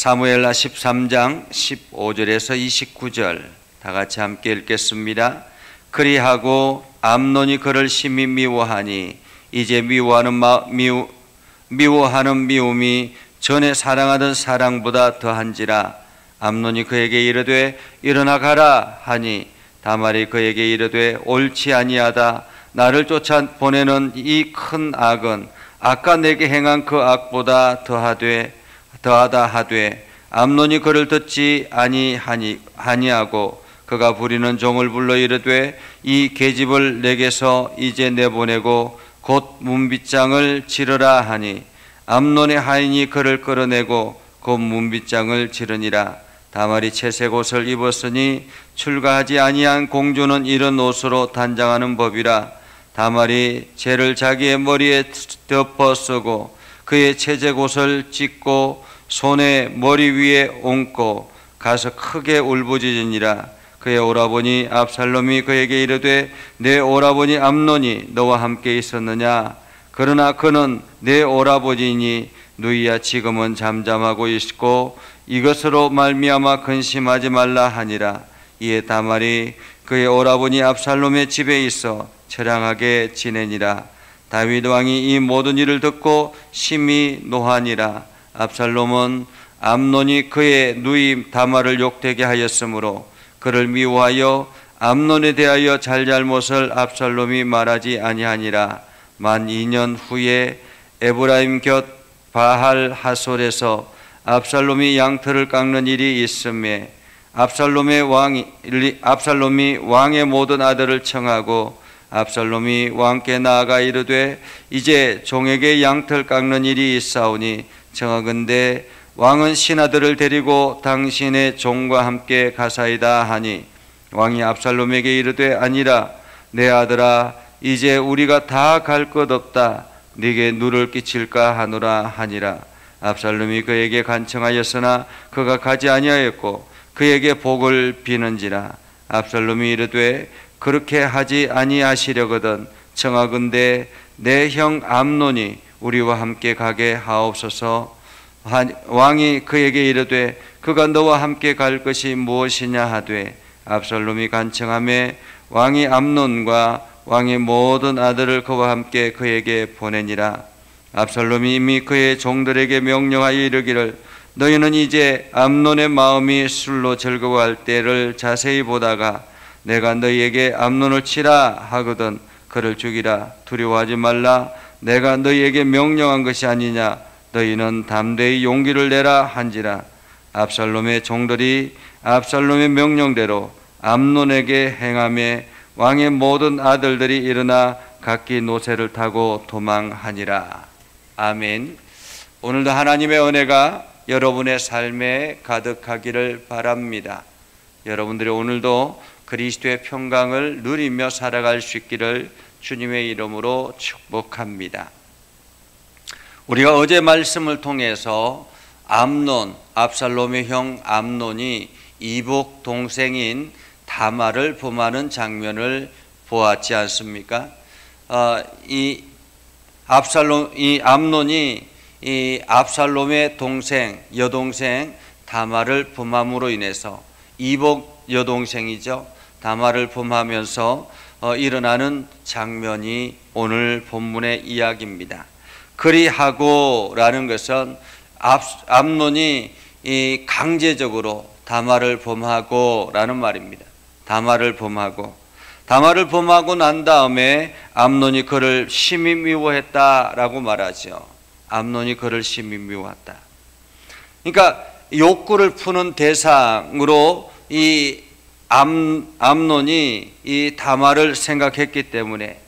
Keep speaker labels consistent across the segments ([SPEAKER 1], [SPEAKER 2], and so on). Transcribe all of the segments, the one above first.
[SPEAKER 1] 사무엘하 13장 15절에서 29절 다 같이 함께 읽겠습니다. 그리하고 암논이 그를 심히 미워하니 이제 미워하는 미움이 전에 사랑하던 사랑보다 더한지라. 암논이 그에게 이르되 일어나 가라 하니 다말이 그에게 이르되 옳지 아니하다. 나를 쫓아 보내는 이 큰 악은 아까 내게 행한 그 악보다 더하다 하되 암논이 그를 듣지 아니하고 그가 부리는 종을 불러 이르되 이 계집을 내게서 이제 내보내고 곧 문빗장을 치르라 하니 암논의 하인이 그를 끌어내고 곧 문빗장을 치르니라. 다말이 채색 옷을 입었으니 출가하지 아니한 공주는 이런 옷으로 단장하는 법이라. 다말이 재를 자기의 머리에 덮어 쓰고 그의 채색 옷을 찢고 손에 머리 위에 얹고 가서 크게 울부짖으니라. 그의 오라버니 압살롬이 그에게 이르되 내 오라버니 암논이 너와 함께 있었느냐? 그러나 그는 내 오라버니니 누이야 지금은 잠잠하고 있고 이것으로 말미암아 근심하지 말라 하니라. 이에 다말이 그의 오라버니 압살롬의 집에 있어 처량하게 지내니라. 다윗 왕이 이 모든 일을 듣고 심히 노하니라. 압살롬은 암논이 그의 누이 다말을 욕되게 하였으므로 그를 미워하여 암논에 대하여 잘잘못을 압살롬이 말하지 아니하니라. 만 2년 후에 에브라임 곁 바할 하솔에서 압살롬이 양털을 깎는 일이 있음에 압살롬이 왕의 모든 아들을 청하고 압살롬이 왕께 나아가 이르되 이제 종에게 양털 깎는 일이 있사오니 청하건대 왕은 신하들을 데리고 당신의 종과 함께 가사이다 하니 왕이 압살롬에게 이르되 아니라 내 아들아 이제 우리가 다 갈 것 없다. 네게 누를 끼칠까 하노라 하니라. 압살롬이 그에게 간청하였으나 그가 가지 아니하였고 그에게 복을 비는지라. 압살롬이 이르되 그렇게 하지 아니하시려거든 청하건대 내 형 암논이 우리와 함께 가게 하옵소서. 왕이 그에게 이르되 그가 너와 함께 갈 것이 무엇이냐 하되 압살롬이 간청하매 왕이 암논과 왕의 모든 아들을 그와 함께 그에게 보내니라. 압살롬이 이미 그의 종들에게 명령하여 이르기를 너희는 이제 암논의 마음이 술로 즐거워할 때를 자세히 보다가 내가 너희에게 암논을 치라 하거든 그를 죽이라. 두려워하지 말라. 내가 너희에게 명령한 것이 아니냐. 너희는 담대히 용기를 내라 한지라. 압살롬의 종들이 압살롬의 명령대로 암논에게 행하며 왕의 모든 아들들이 일어나 각기 노새를 타고 도망하니라. 아멘. 오늘도 하나님의 은혜가 여러분의 삶에 가득하기를 바랍니다. 여러분들이 오늘도 그리스도의 평강을 누리며 살아갈 수 있기를 주님의 이름으로 축복합니다. 우리가 어제 말씀을 통해서 암논, 압살롬의 형 암논이 이복 동생인 다말을 범하는 장면을 보았지 않습니까? 이 암논이 이 압살롬의 여동생 다말을 범함으로 인해서 이복 여동생이죠. 다말을 범하면서 일어나는 장면이 오늘 본문의 이야기입니다. 그리하고라는 것은 암논이 강제적으로 다말을 범하고라는 말입니다. 다말을 범하고 난 다음에 암논이 그를 심히 미워했다라고 말하죠. 암논이 그를 심히 미워했다. 그러니까 욕구를 푸는 대상으로 이 암논이 이 다말을 생각했기 때문에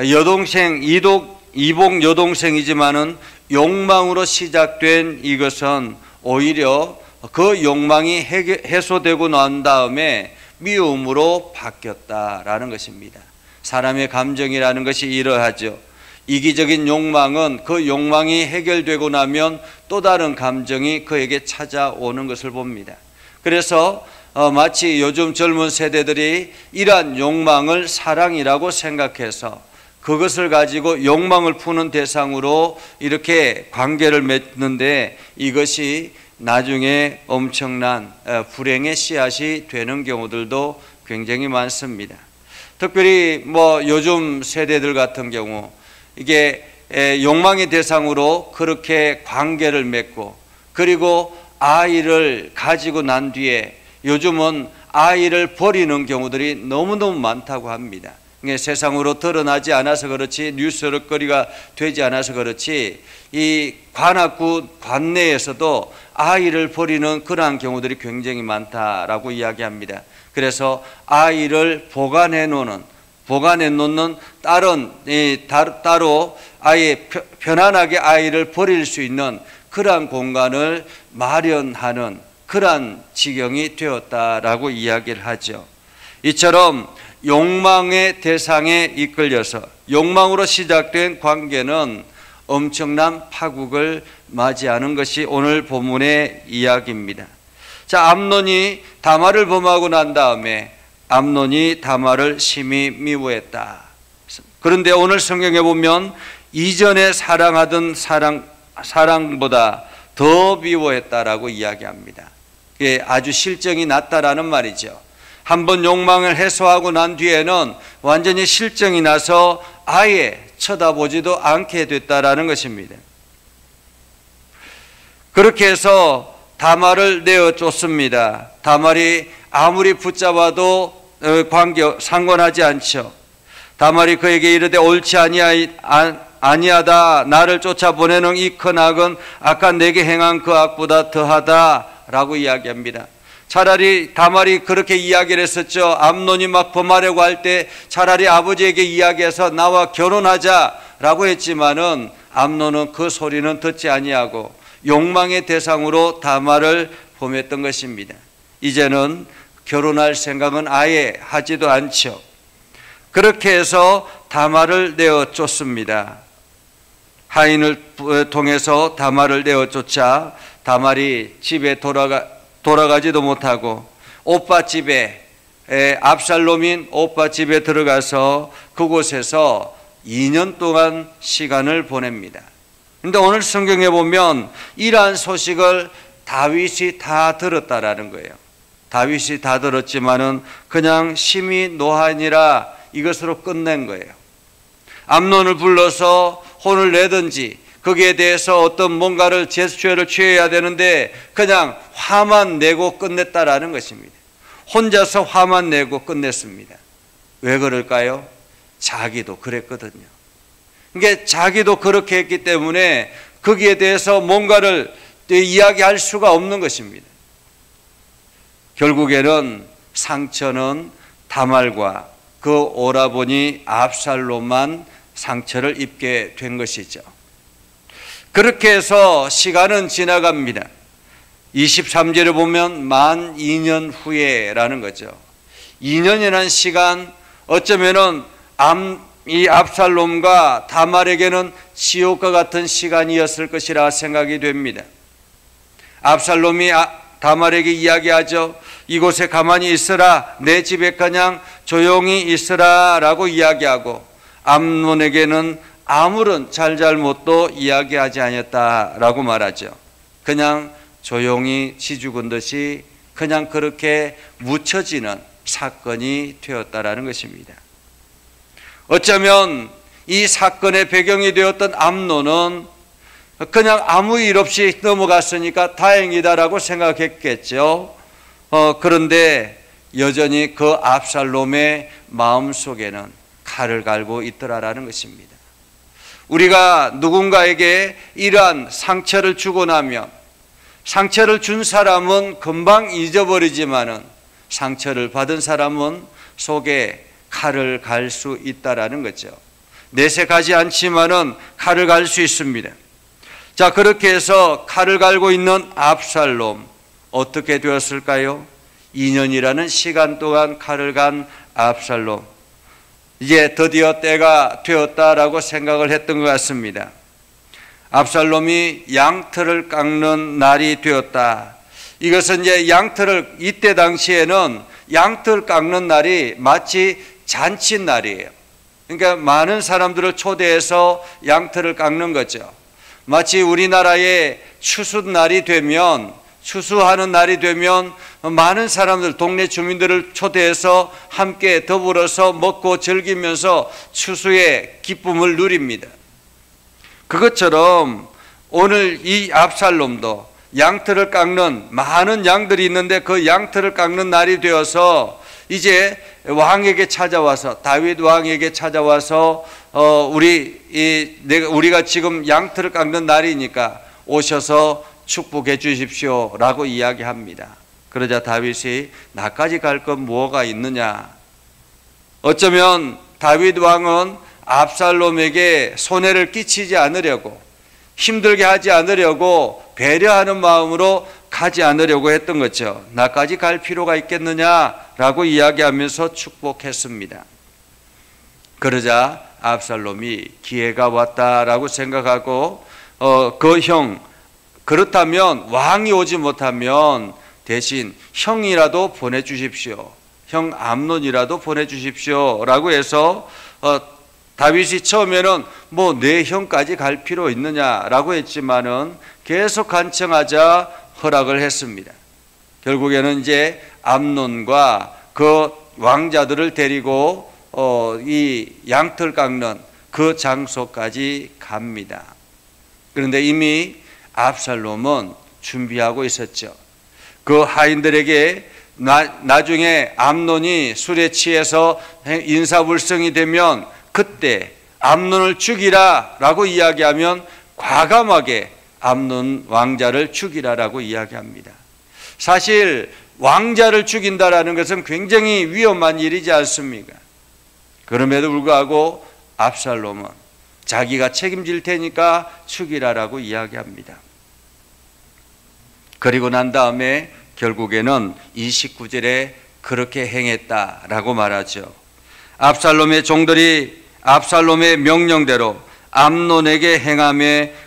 [SPEAKER 1] 여동생 이복 여동생이지만은 욕망으로 시작된 이것은 오히려 그 욕망이 해소되고 난 다음에 미움으로 바뀌었다라는 것입니다. 사람의 감정이라는 것이 이러하죠. 이기적인 욕망은 그 욕망이 해결되고 나면 또 다른 감정이 그에게 찾아오는 것을 봅니다. 그래서 마치 요즘 젊은 세대들이 이러한 욕망을 사랑이라고 생각해서 그것을 가지고 욕망을 푸는 대상으로 이렇게 관계를 맺는데 이것이 나중에 엄청난 불행의 씨앗이 되는 경우들도 굉장히 많습니다. 특별히 요즘 세대들 같은 경우 이게 욕망의 대상으로 그렇게 관계를 맺고, 그리고 아이를 가지고 난 뒤에 요즘은 아이를 버리는 경우들이 너무너무 많다고 합니다. 세상으로 드러나지 않아서 그렇지, 뉴스거리가 되지 않아서 그렇지, 이 관악구 관내에서도 아이를 버리는 그러한 경우들이 굉장히 많다라고 이야기합니다. 그래서 아이를 보관해 놓는 다른 따로 아예 편안하게 아이를 버릴 수 있는 그러한 공간을 마련하는 그러한 지경이 되었다라고 이야기를 하죠. 이처럼 욕망의 대상에 이끌려서 욕망으로 시작된 관계는 엄청난 파국을 맞이하는 것이 오늘 본문의 이야기입니다. 자, 암논이 다말을 범하고 난 다음에 암논이 다말을 심히 미워했다. 그런데 오늘 성경에 보면 이전에 사랑하던 사랑보다 더 미워했다라고 이야기합니다. 이게 아주 실정이 났다라는 말이죠. 한번 욕망을 해소하고 난 뒤에는 완전히 실정이 나서 아예 쳐다보지도 않게 됐다라는 것입니다. 그렇게 해서 다말을 내어쫓습니다. 다말이 아무리 붙잡아도 상관하지 않죠. 다말이 그에게 이르되 옳지 아니하다. 나를 쫓아보내는 이 큰 악은 아까 내게 행한 그 악보다 더하다라고 이야기합니다. 차라리 다말이 그렇게 이야기를 했었죠. 암논이 막 범하려고 할 때 차라리 아버지에게 이야기해서 나와 결혼하자라고 했지만은 암논은 그 소리는 듣지 아니하고 욕망의 대상으로 다말을 범했던 것입니다. 이제는 결혼할 생각은 아예 하지도 않죠. 그렇게 해서 다말을 내어쫓습니다. 하인을 통해서 다말을 내어쫓아 다말이 집에 돌아가지도 못하고 오빠 집에, 압살롬인 오빠 집에 들어가서 그곳에서 2년 동안 시간을 보냅니다. 그런데 오늘 성경에 보면 이러한 소식을 다윗이 다 들었다라는 거예요. 다윗이 다 들었지만은 그냥 심히 노하니라 이것으로 끝낸 거예요. 암논을 불러서 혼을 내든지 거기에 대해서 어떤 뭔가를 제스처를 취해야 되는데 그냥 화만 내고 끝냈다라는 것입니다. 혼자서 화만 내고 끝냈습니다. 왜 그럴까요? 자기도 그랬거든요. 그러니까 자기도 그렇게 했기 때문에 거기에 대해서 뭔가를 이야기할 수가 없는 것입니다. 결국에는 상처는 다말과 그 오라버니 압살롬만 상처를 입게 된 것이죠. 그렇게 해서 시간은 지나갑니다. 23절에 보면 만 2년 후에라는 거죠. 2년이라는 시간, 어쩌면은 이 압살롬과 다말에게는 지옥과 같은 시간이었을 것이라 생각이 됩니다. 압살롬이 다말에게 이야기하죠. 이곳에 가만히 있으라, 내 집에 그냥 조용히 있으라 라고 이야기하고, 암논에게는 아무런 잘잘못도 이야기하지 않았다라고 말하죠. 그냥 조용히 지죽은 듯이 그냥 그렇게 묻혀지는 사건이 되었다라는 것입니다. 어쩌면 이 사건의 배경이 되었던 암논은 그냥 아무 일 없이 넘어갔으니까 다행이다라고 생각했겠죠. 그런데 여전히 그 압살롬의 마음속에는 칼을 갈고 있더라라는 것입니다. 우리가 누군가에게 이러한 상처를 주고 나면 상처를 준 사람은 금방 잊어버리지만은 상처를 받은 사람은 속에 칼을 갈 수 있다라는 거죠. 내색하지 않지만은 칼을 갈 수 있습니다. 자, 그렇게 해서 칼을 갈고 있는 압살롬, 어떻게 되었을까요? 2년이라는 시간 동안 칼을 간 압살롬, 이제 드디어 때가 되었다라고 생각을 했던 것 같습니다. 압살롬이 양털을 깎는 날이 되었다. 이것은 이제 양털을, 이때 당시에는 양털 깎는 날이 마치 잔칫날이에요. 그러니까 많은 사람들을 초대해서 양털을 깎는 거죠. 마치 우리나라의 추수날이 되면 추수하는 날이 되면 많은 사람들, 동네 주민들을 초대해서 함께 더불어서 먹고 즐기면서 추수의 기쁨을 누립니다. 그것처럼 오늘 이 압살롬도 양털을 깎는, 많은 양들이 있는데 그 양털을 깎는 날이 되어서 이제 왕에게 찾아와서, 다윗 왕에게 찾아와서 우리가 지금 양털을 깎는 날이니까 오셔서 축복해 주십시오 라고 이야기합니다. 그러자 다윗이 나까지 갈 건 뭐가 있느냐. 어쩌면 다윗 왕은 압살롬에게 손해를 끼치지 않으려고, 힘들게 하지 않으려고 배려하는 마음으로 가지 않으려고 했던 거죠. 나까지 갈 필요가 있겠느냐라고 이야기하면서 축복했습니다. 그러자 압살롬이 기회가 왔다라고 생각하고 그 형, 그렇다면 왕이 오지 못하면 대신 형이라도 보내주십시오, 형 암논이라도 보내주십시오 라고 해서 다윗이 처음에는 뭐 내 형까지 갈 필요 있느냐라고 했지만은 계속 간청하자 허락을 했습니다. 결국에는 이제 암논과 그 왕자들을 데리고 이 양털 깎는 그 장소까지 갑니다. 그런데 이미 압살롬은 준비하고 있었죠. 그 하인들에게 나중에 암논이 술에 취해서 인사불성이 되면 그때 암논을 죽이라 라고 이야기하면 과감하게 암논 왕자를 죽이라라고 이야기합니다. 사실 왕자를 죽인다라는 것은 굉장히 위험한 일이지 않습니까? 그럼에도 불구하고 압살롬은 자기가 책임질 테니까 죽이라라고 이야기합니다. 그리고 난 다음에 결국에는 29절에 그렇게 행했다라고 말하죠. 압살롬의 종들이 압살롬의 명령대로 암논에게 행하며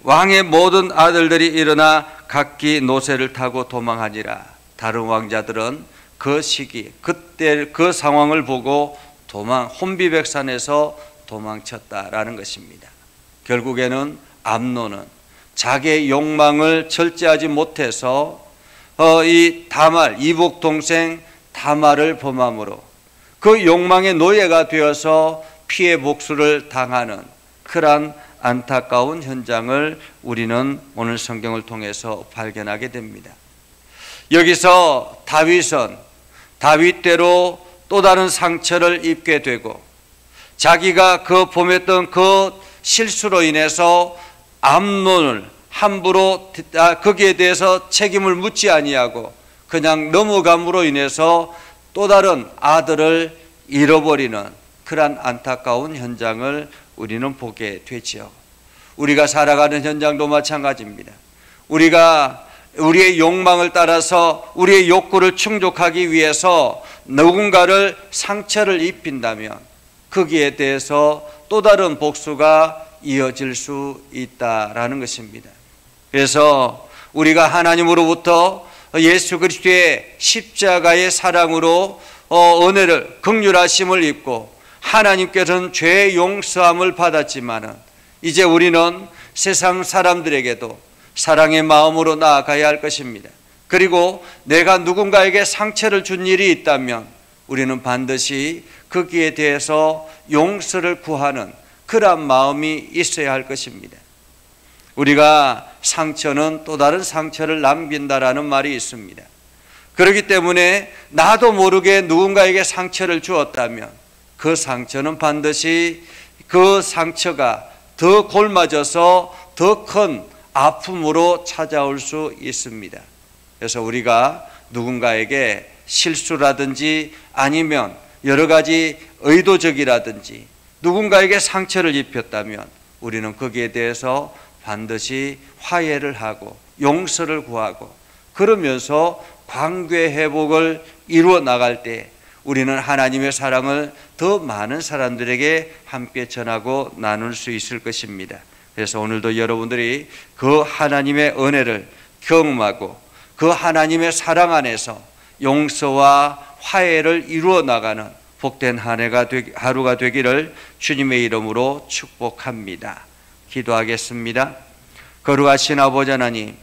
[SPEAKER 1] 왕의 모든 아들들이 일어나 각기 노새를 타고 도망하니라. 다른 왕자들은 그 시기, 그때 그 상황을 보고 혼비백산에서 도망쳤다라는 것입니다. 결국에는 암논은 자기의 욕망을 절제하지 못해서 이 다말, 이복 동생 다말을 범함으로 그 욕망의 노예가 되어서 피해 복수를 당하는 그러한 안타까운 현장을 우리는 오늘 성경을 통해서 발견하게 됩니다. 여기서 다윗은 다윗대로 또 다른 상처를 입게 되고 자기가 그 범했던 그 실수로 인해서 암논을 함부로 거기에 대해서 책임을 묻지 아니하고 그냥 넘어감으로 인해서 또 다른 아들을 잃어버리는 그러한 안타까운 현장을 우리는 보게 되죠. 우리가 살아가는 현장도 마찬가지입니다. 우리가 우리의 욕망을 따라서 우리의 욕구를 충족하기 위해서 누군가를 상처를 입힌다면 거기에 대해서 또 다른 복수가 이어질 수 있다라는 것입니다. 그래서 우리가 하나님으로부터 예수 그리스도의 십자가의 사랑으로 은혜를, 긍휼하심을 입고 하나님께서는 죄의 용서함을 받았지만은 이제 우리는 세상 사람들에게도 사랑의 마음으로 나아가야 할 것입니다. 그리고 내가 누군가에게 상처를 준 일이 있다면 우리는 반드시 거기에 대해서 용서를 구하는 그러한 마음이 있어야 할 것입니다. 우리가 상처는 또 다른 상처를 남긴다라는 말이 있습니다. 그렇기 때문에 나도 모르게 누군가에게 상처를 주었다면 그 상처는 반드시 그 상처가 더 골마져서 더 큰 아픔으로 찾아올 수 있습니다. 그래서 우리가 누군가에게 실수라든지 아니면 여러 가지 의도적이라든지 누군가에게 상처를 입혔다면 우리는 거기에 대해서 반드시 화해를 하고 용서를 구하고 그러면서 관계 회복을 이루어 나갈 때 우리는 하나님의 사랑을 더 많은 사람들에게 함께 전하고 나눌 수 있을 것입니다. 그래서 오늘도 여러분들이 그 하나님의 은혜를 경험하고 그 하나님의 사랑 안에서 용서와 화해를 이루어 나가는 복된 하루가 되기를 주님의 이름으로 축복합니다. 기도하겠습니다. 거룩하신 아버지 하나님,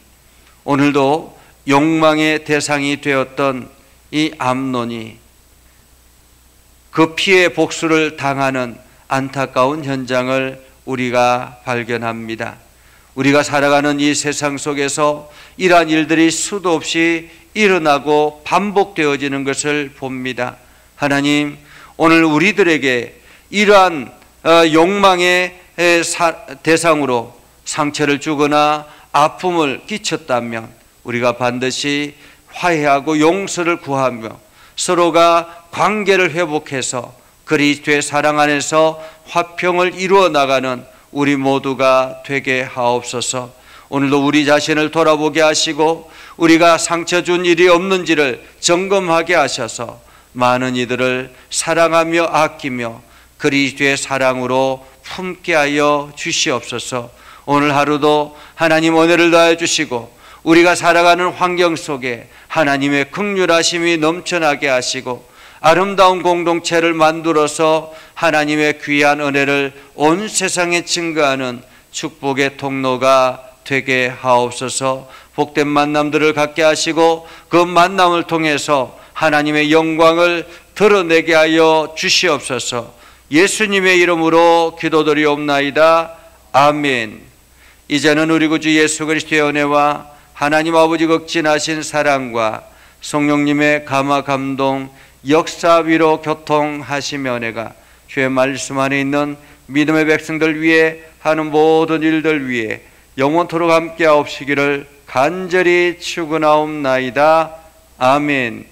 [SPEAKER 1] 오늘도 욕망의 대상이 되었던 이 암논이 그 피해 복수를 당하는 안타까운 현장을 우리가 발견합니다. 우리가 살아가는 이 세상 속에서 이러한 일들이 수도 없이 일어나고 반복되어지는 것을 봅니다. 하나님, 오늘 우리들에게 이러한 욕망의 대상으로 상처를 주거나 아픔을 끼쳤다면 우리가 반드시 화해하고 용서를 구하며 서로가 관계를 회복해서 그리스도의 사랑 안에서 화평을 이루어 나가는 우리 모두가 되게 하옵소서. 오늘도 우리 자신을 돌아보게 하시고 우리가 상처 준 일이 없는지를 점검하게 하셔서 많은 이들을 사랑하며 아끼며 그리스도의 사랑으로 품게 하여 주시옵소서. 오늘 하루도 하나님 은혜를 더하여 주시고 우리가 살아가는 환경 속에 하나님의 긍휼하심이 넘쳐나게 하시고 아름다운 공동체를 만들어서 하나님의 귀한 은혜를 온 세상에 증거하는 축복의 통로가 되게 하옵소서. 복된 만남들을 갖게 하시고 그 만남을 통해서 하나님의 영광을 드러내게 하여 주시옵소서. 예수님의 이름으로 기도드리옵나이다. 아멘. 이제는 우리 구주 예수 그리스도의 은혜와 하나님 아버지 극진하신 사랑과 성령님의 감화 감동 역사 위로 교통하시며 은혜가 주의 말씀 안에 있는 믿음의 백성들 위해 하는 모든 일들 위해 영원토록 함께 하옵시기를 간절히 축원하옵나이다. 아멘.